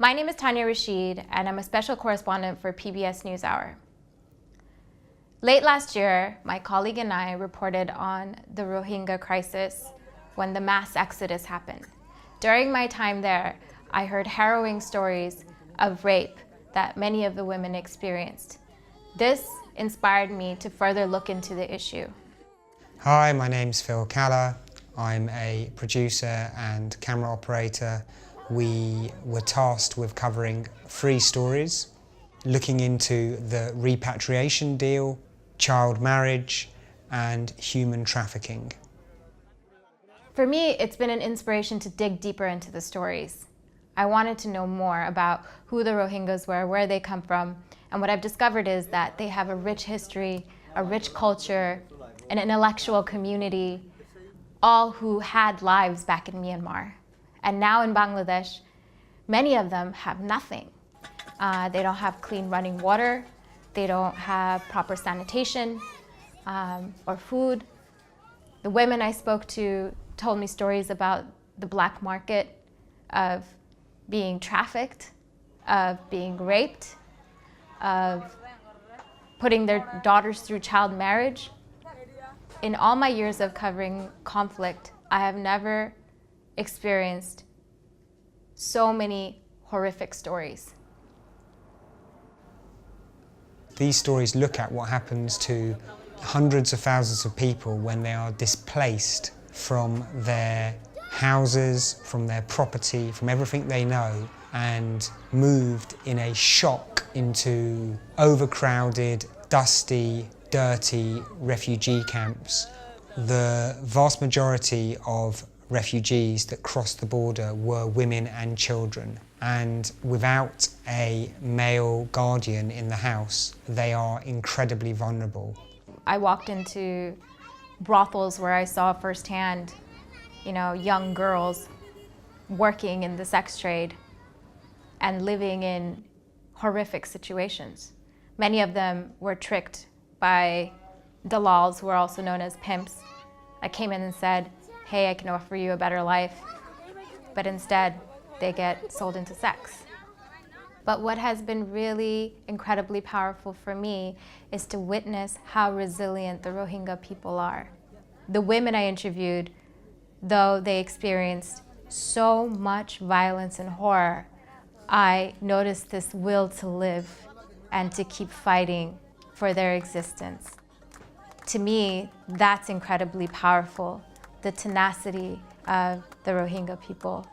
My name is Tania Rashid, and I'm a special correspondent for PBS NewsHour. Late last year, my colleague and I reported on the Rohingya crisis when the mass exodus happened. During my time there, I heard harrowing stories of rape that many of the women experienced. This inspired me to further look into the issue. Hi, my name's Phil Caller. I'm a producer and camera operator. We were tasked with covering 3 stories, looking into the repatriation deal, child marriage, and human trafficking. For me, it's been an inspiration to dig deeper into the stories. I wanted to know more about who the Rohingyas were, where they come from, and what I've discovered is that they have a rich history, a rich culture, an intellectual community, all who had lives back in Myanmar. And now in Bangladesh, many of them have nothing. They don't have clean running water, they don't have proper sanitation or food. The women I spoke to told me stories about the black market of being trafficked, of being raped, of putting their daughters through child marriage. In all my years of covering conflict, I have never experienced so many horrific stories. These stories look at what happens to hundreds of thousands of people when they are displaced from their houses, from their property, from everything they know, and moved in a shock into overcrowded, dusty, dirty refugee camps. The vast majority of refugees that crossed the border were women and children, and without a male guardian in the house, they are incredibly vulnerable. I walked into brothels where I saw firsthand, young girls working in the sex trade and living in horrific situations. Many of them were tricked by dalals, who are also known as pimps, that came in and said, hey, I can offer you a better life, but instead they get sold into sex. But what has been really incredibly powerful for me is to witness how resilient the Rohingya people are. The women I interviewed, though they experienced so much violence and horror, I noticed this will to live and to keep fighting for their existence. To me, that's incredibly powerful, the tenacity of the Rohingya people.